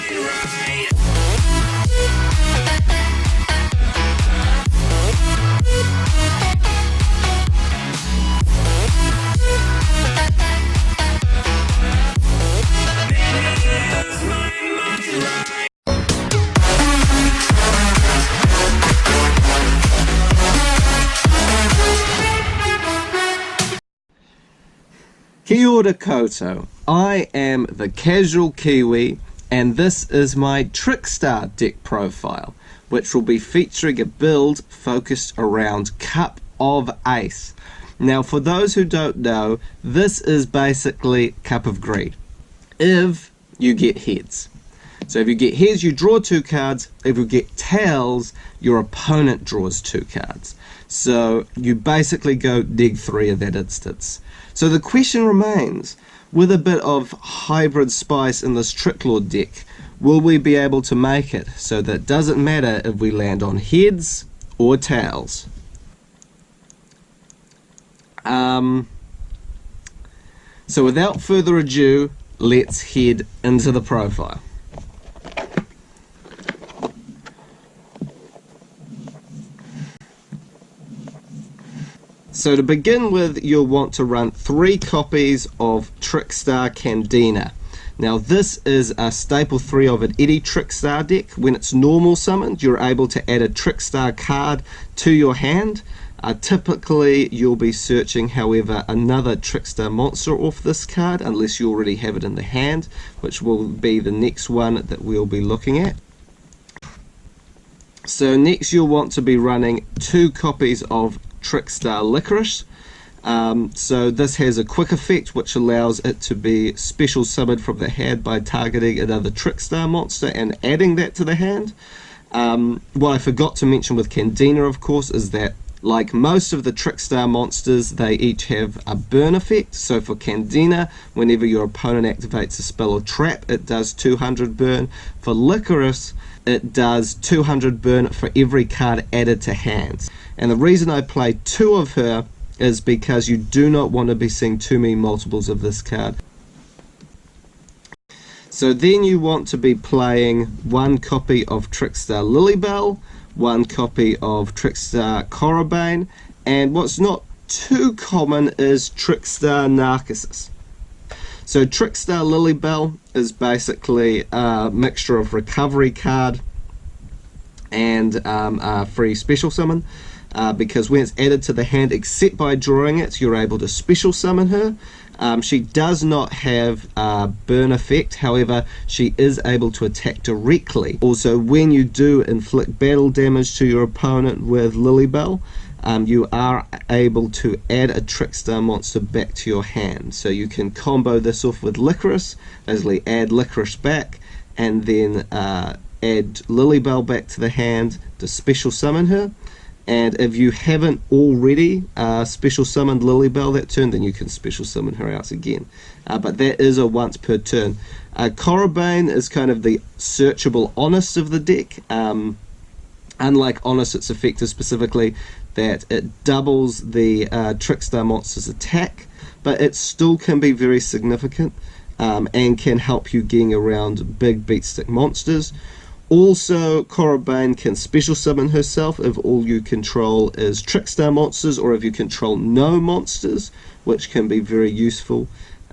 Kia ora koutou, I am the Casual Kiwi and this is my Trickstar deck profile, which will be featuring a build focused around Cup of Ace. Now for those who don't know, this is basically Cup of Greed, if you get heads. So if you get heads, you draw 2 cards. If you get tails, your opponent draws 2 cards. So you basically go -3 in that instance. So the question remains, with a bit of hybrid spice in this Tricklord deck, will we be able to make it so that it doesn't matter if we land on heads or tails? So without further ado, let's head into the profile. So to begin with, you'll want to run 3 copies of Trickstar Candina. Now this is a staple 3 of an any Trickstar deck. When it's normal summoned, you're able to add a Trickstar card to your hand. Typically you'll be searching, however, another Trickstar monster off this card, unless you already have it in the hand, which will be the next one that we'll be looking at. So next you'll want to be running 2 copies of Trickstar Licorice. So this has a quick effect which allows it to be special summoned from the hand by targeting another Trickstar monster and adding that to the hand. What I forgot to mention with Candina, of course, is that like most of the Trickstar monsters, they each have a burn effect. So for Candina, whenever your opponent activates a spell or trap, it does 200 burn. For Licorice, it does 200 burn for every card added to hands. And the reason I play 2 of her is because you do not want to be seeing too many multiples of this card. So then you want to be playing 1 copy of Trickstar Lilybell, 1 copy of Trickstar Corobane, and what's not too common is Trickstar Narcissus. So Trickstar Lilybell is basically a mixture of recovery card and a free special summon. Because when it's added to the hand, except by drawing it, you're able to special summon her. She does not have a burn effect, however, she is able to attack directly. Also, when you do inflict battle damage to your opponent with Lilybell, you are able to add a Trickstar monster back to your hand. So you can combo this off with Licorice, basically add Licorice back, and then add Lilybell back to the hand to special summon her. And if you haven't already special summoned Lilybell that turn, then you can special summon her out again. But that is a once per turn. Corobane is kind of the searchable Honest of the deck. Unlike Honest, its effect is specifically that it doubles the Trickstar monster's attack, but it still can be very significant and can help you getting around big beatstick monsters. Also, Corobane can special summon herself if all you control is Trickstar monsters, or if you control no monsters, which can be very useful.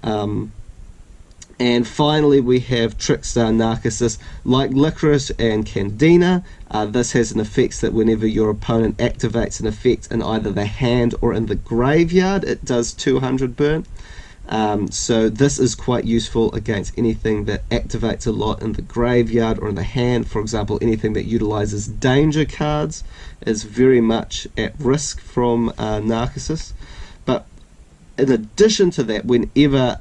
And finally we have Trickstar Narcissus. Like Licorice and Candina, this has an effect that whenever your opponent activates an effect in either the hand or in the graveyard, it does 200 burn. So this is quite useful against anything that activates a lot in the graveyard or in the hand. For example, anything that utilizes danger cards is very much at risk from Narcissus. But in addition to that, whenever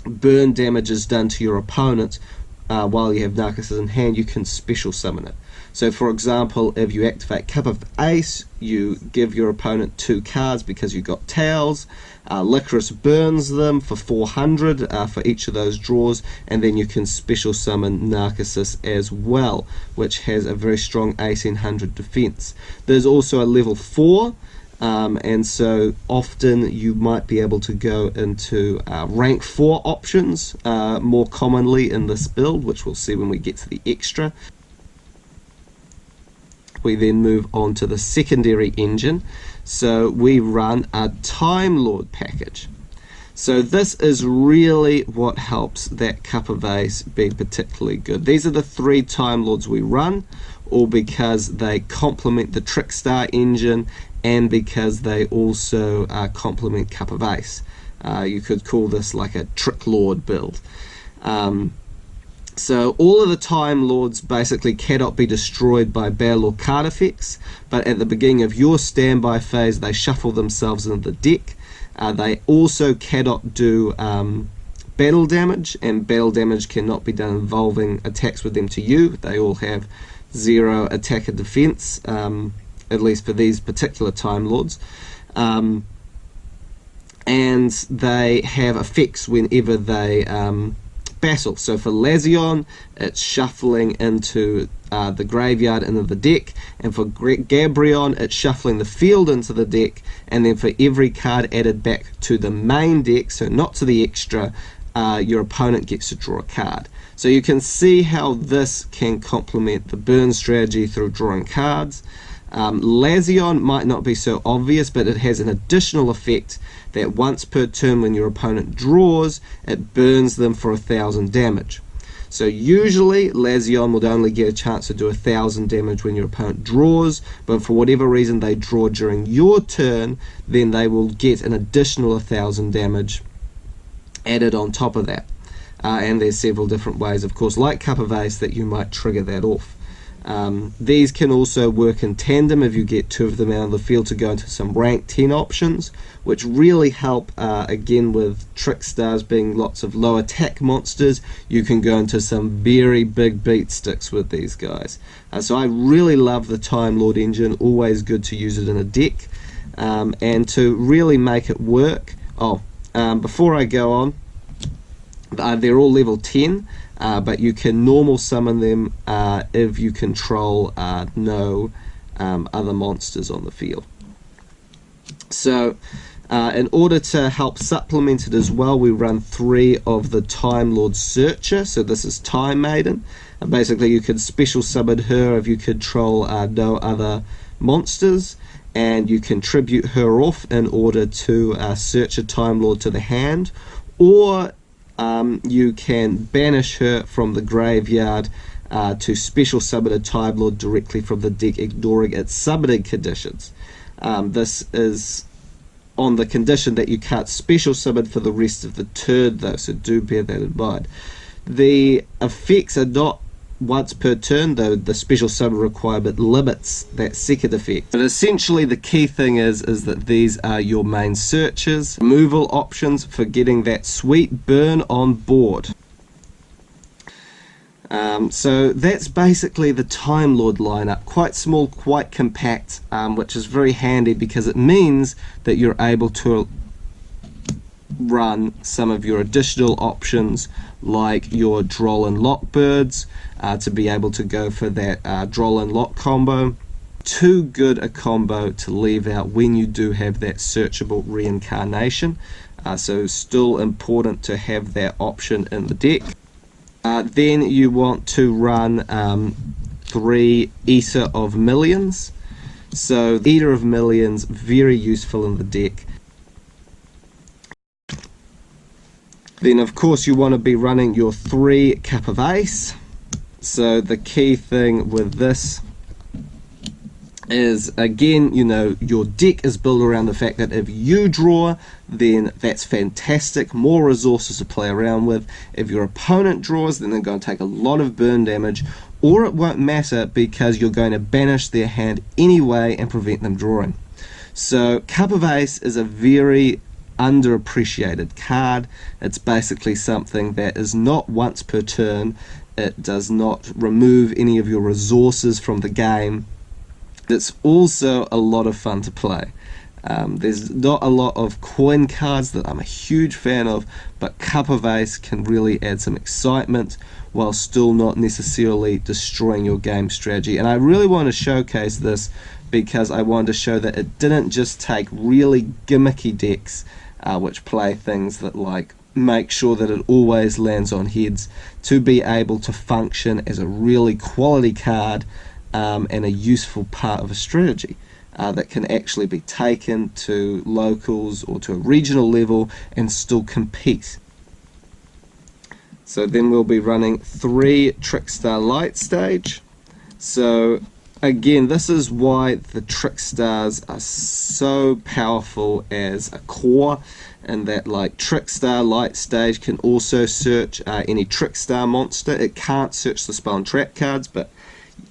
burn damage is done to your opponent while you have Narcissus in hand, you can special summon it. So for example, if you activate Cup of Ace, you give your opponent 2 cards because you got tails. Licorice burns them for 400 for each of those draws, and then you can special summon Narcissus as well, which has a very strong 1800 defense. There's also a level 4 and so often you might be able to go into rank 4 options more commonly in this build, which we'll see when we get to the extra. We then move on to the secondary engine, so we run a Time Lord package. So this is really what helps that Cup of Ace be particularly good. These are the 3 Time Lords we run, all because they complement the Trickstar engine and because they also complement Cup of Ace. You could call this like a Tricklord build. So all of the Time Lords basically cannot be destroyed by battle or card effects, but at the beginning of your standby phase they shuffle themselves into the deck. They also cannot do battle damage, and battle damage cannot be done involving attacks with them to you. They all have 0 attack and defense, at least for these particular Time Lords. And they have effects whenever they battle. So for Lazion, it's shuffling into the graveyard into the deck, and for Gabrion, it's shuffling the field into the deck, and then for every card added back to the main deck, so not to the extra, your opponent gets to draw a card. So you can see how this can complement the burn strategy through drawing cards. Lazion might not be so obvious, but it has an additional effect that once per turn when your opponent draws, it burns them for 1,000 damage. So usually Lazion would only get a chance to do 1,000 damage when your opponent draws, but for whatever reason they draw during your turn, then they will get an additional 1,000 damage added on top of that. And there's several different ways, of course, like Cup of Ace, that you might trigger that off. These can also work in tandem if you get 2 of them out of the field to go into some rank 10 options, which really help, again with Trickstars being lots of low attack monsters. You can go into some very big beat sticks with these guys. So I really love the Time Lord engine, always good to use it in a deck, and to really make it work. Before I go on, they're all level 10. But you can normal summon them if you control no other monsters on the field. So in order to help supplement it as well, we run 3 of the Time Lord Searcher. So this is Time Maiden. Basically you could special summon her if you control no other monsters, and you contribute her off in order to search a Time Lord to the hand, or you can banish her from the graveyard to special summon a Time Lord directly from the deck, ignoring its summoning conditions. This is on the condition that you can't special summon for the rest of the turn though, so do bear that in mind. The effects are not once per turn though. The special summon requirement limits that second effect. But essentially the key thing is that these are your main searches, removal options for getting that sweet burn on board. So that's basically the Time Lord lineup. Quite small, quite compact, which is very handy because it means that you're able to run some of your additional options like your Droll and Lock birds to be able to go for that Droll and Lock combo. Too good a combo to leave out when you do have that searchable reincarnation, so still important to have that option in the deck. Then you want to run 3 Eater of Millions. So Eater of Millions, very useful in the deck. Then of course you want to be running your 3 Cup of Ace. So the key thing with this is, again, you know, your deck is built around the fact that if you draw, then that's fantastic, more resources to play around with. If your opponent draws, then they're going to take a lot of burn damage, or it won't matter because you're going to banish their hand anyway and prevent them drawing. So Cup of Ace is a very underappreciated card. It's basically something that is not once per turn. It does not remove any of your resources from the game. It's also a lot of fun to play. There's not a lot of coin cards that I'm a huge fan of, but Cup of Ace can really add some excitement while still not necessarily destroying your game strategy. And I really want to showcase this because I wanted to show that it didn't just take really gimmicky decks which play things that like make sure that it always lands on heads to be able to function as a really quality card and a useful part of a strategy that can actually be taken to locals or to a regional level and still compete. So then we'll be running 3 Trickstar Light Stage. So again, this is why the Trickstars are so powerful as a core, and that like Trickstar Light Stage can also search any Trickstar monster. It can't search the spell and trap cards, but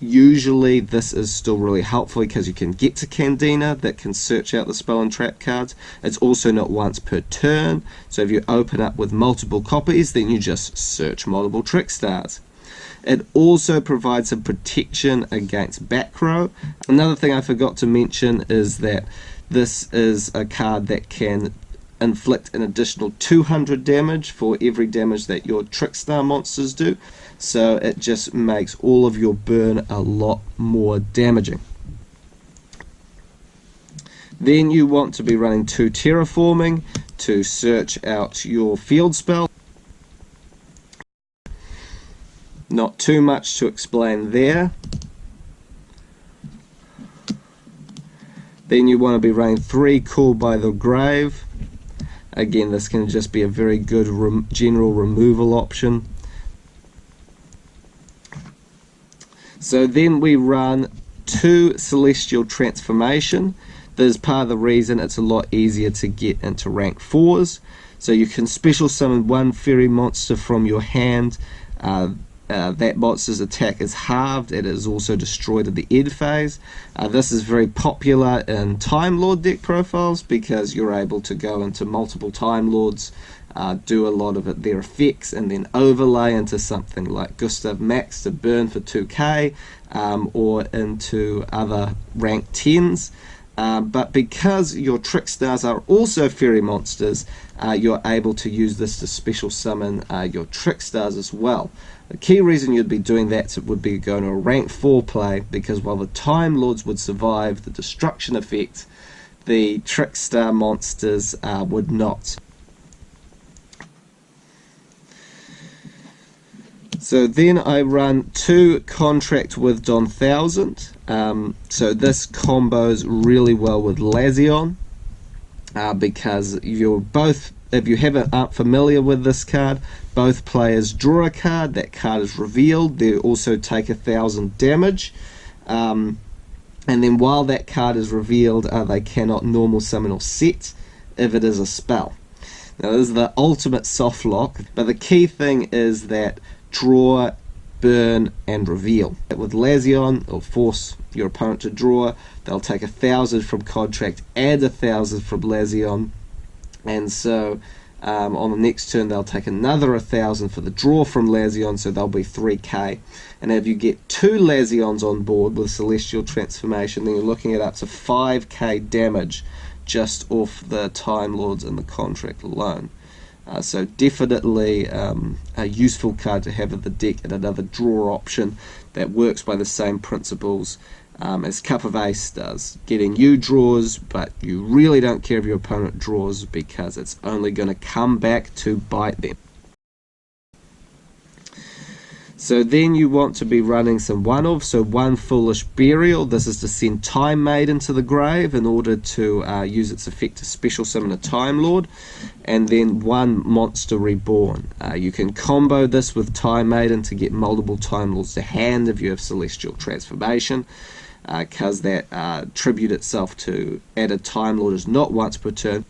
usually this is still really helpful because you can get to Candina that can search out the spell and trap cards. It's also not once per turn, so if you open up with multiple copies, then you just search multiple Trickstars. It also provides some protection against back row. Another thing I forgot to mention is that this is a card that can inflict an additional 200 damage for every damage that your Trickstar monsters do, so it just makes all of your burn a lot more damaging. Then you want to be running 2 Terraforming to search out your field spell. Not too much to explain there. Then you want to be running 3 Call by the Grave. Again, this can just be a very good general removal option. So then we run 2 Celestial Transformation. This is part of the reason it's a lot easier to get into rank 4s. So you can special summon 1 fairy monster from your hand. That monster's attack is halved. It is also destroyed at the end phase. This is very popular in Time Lord deck profiles because you're able to go into multiple Time Lords, do a lot of their effects, and then overlay into something like Gustav Max to burn for 2k, or into other rank 10s. But because your Trickstars are also fairy monsters, you're able to use this to special summon your Trickstars as well. The key reason you'd be doing that would be going to a rank 4 play, because while the Time Lords would survive the destruction effect, the Trickstar monsters would not. So then I run 2 Contract with Don 1000. So this combos really well with Lazion, because you're both, if you aren't familiar with this card, both players draw a card, that card is revealed, they also take 1000 damage, and then while that card is revealed, they cannot normal summon or set if it is a spell. Now this is the ultimate soft lock, but the key thing is that draw, burn, and reveal. With Lazion, it'll force your opponent to draw. They'll take 1000 from Contract, add 1000 from Lazion, and so on the next turn they'll take another 1000 for the draw from Lazion, so they'll be 3k. And if you get 2 Lazions on board with Celestial Transformation, then you're looking at up to 5k damage just off the Time Lords and the Contract alone. So definitely a useful card to have in the deck, and another draw option that works by the same principles as Cup of Ace does. Getting you draws, but you really don't care if your opponent draws, because it's only going to come back to bite them. So then you want to be running some one-offs, so 1 Foolish Burial. This is to send Time Maiden to the grave in order to use its effect to special summon a Time Lord, and then 1 Monster Reborn. You can combo this with Time Maiden to get multiple Time Lords to hand if you have Celestial Transformation, because that tribute itself to added Time Lord is not once per turn.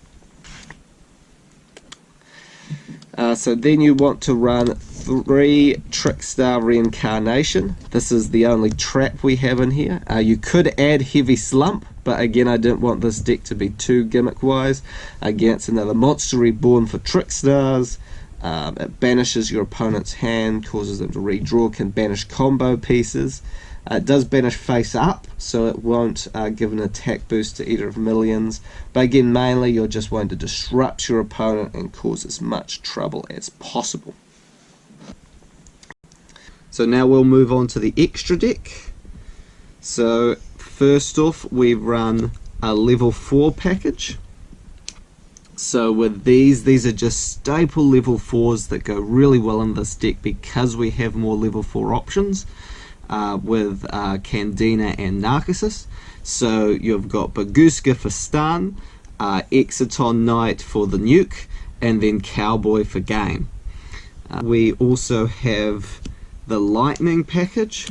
So then you want to run 3 Trickstar Reincarnation. This is the only trap we have in here. You could add Heavy Slump, but again I didn't want this deck to be too gimmick wise. Again, it's another Monster Reborn for Trickstars. It banishes your opponent's hand, causes them to redraw, can banish combo pieces. It does banish face up, so it won't give an attack boost to either of Millions. But again, mainly you're just wanting to disrupt your opponent and cause as much trouble as possible. So now we'll move on to the extra deck. So First off, we run a level 4 package. So with these are just staple level 4s that go really well in this deck because we have more level 4 options with Candina and Narcissus. So you've got Baguska for stun, Exiton Knight for the nuke, and then Cowboy for game. We also have the Lightning package.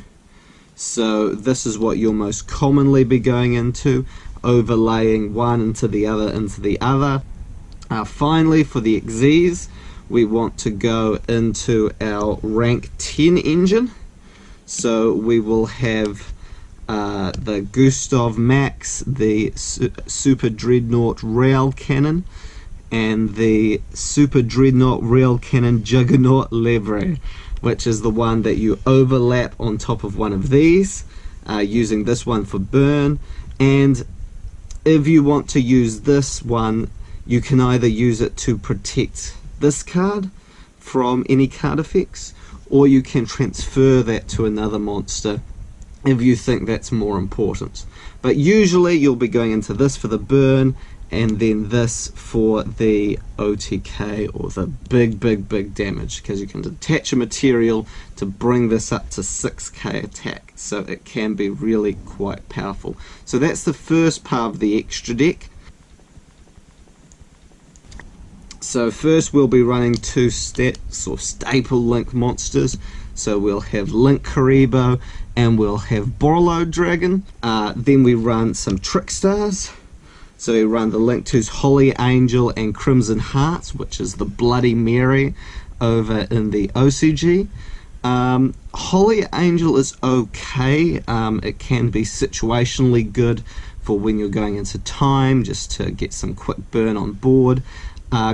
So this is what you'll most commonly be going into, overlaying one into the other. Finally, for the XZs, we want to go into our rank 10 engine. So we will have the Gustav Max, the Super Dreadnought Rail Cannon, and the Super Dreadnought Rail Cannon Juggernaut Lebre, which is the one that you overlap on top of one of these, using this one for burn. And if you want to use this one, you can either use it to protect this card from any card effects, or you can transfer that to another monster if you think that's more important. But usually you'll be going into this for the burn, and then this for the OTK, or the big damage, because you can detach a material to bring this up to 6k attack, so it can be really quite powerful. So that's the first part of the extra deck. So first we'll be running 2 staple Link monsters. So we'll have Link Karibo and we'll have Borlo Dragon. Then we run some Trickstars. So we run the Link 2's Holly Angel and Crimson Hearts, which is the Bloody Mary over in the OCG. Holly Angel is okay. It can be situationally good for when you're going into time, just to get some quick burn on board.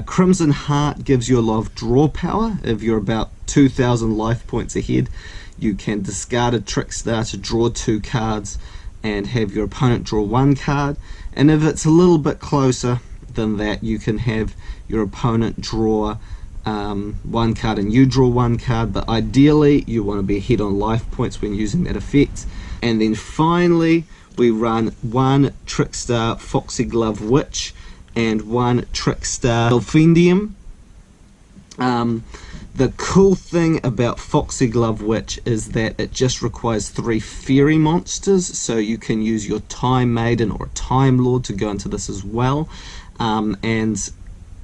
Crimson Heart gives you a lot of draw power. If you're about 2,000 life points ahead, you can discard a Trickstar to draw 2 cards and have your opponent draw 1 card. And if it's a little bit closer than that, you can have your opponent draw 1 card and you draw 1 card, but ideally you want to be ahead on life points when using that effect. And then finally we run 1 Trickstar Foxy Glove Witch and 1 Trickstar Elfendium. The cool thing about Foxy Glove Witch is that it just requires 3 fairy monsters, so you can use your Time Maiden or a Time Lord to go into this as well, and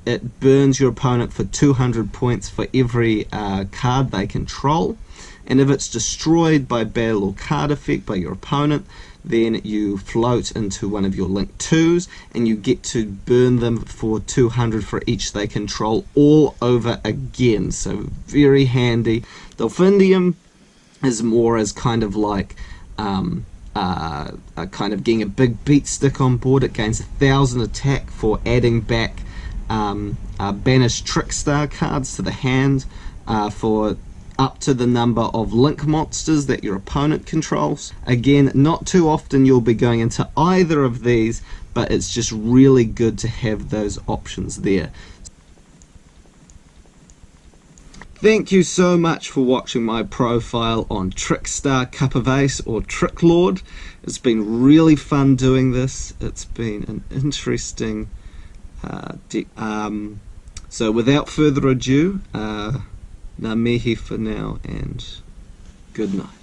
it burns your opponent for 200 points for every card they control. And if it's destroyed by battle or card effect by your opponent, then you float into one of your Link 2s and you get to burn them for 200 for each they control all over again. So very handy. Dolphindium is more as kind of like kind of getting a big beat stick on board. It gains 1,000 attack for adding back banished Trickstar cards to the hand for up to the number of Link monsters that your opponent controls. Again, not too often you'll be going into either of these, but it's just really good to have those options there. Thank you so much for watching my profile on Trickstar Cup of Ace or Tricklord. It's been really fun doing this. It's been an interesting deck. So without further ado, ngā mihi for now and good night.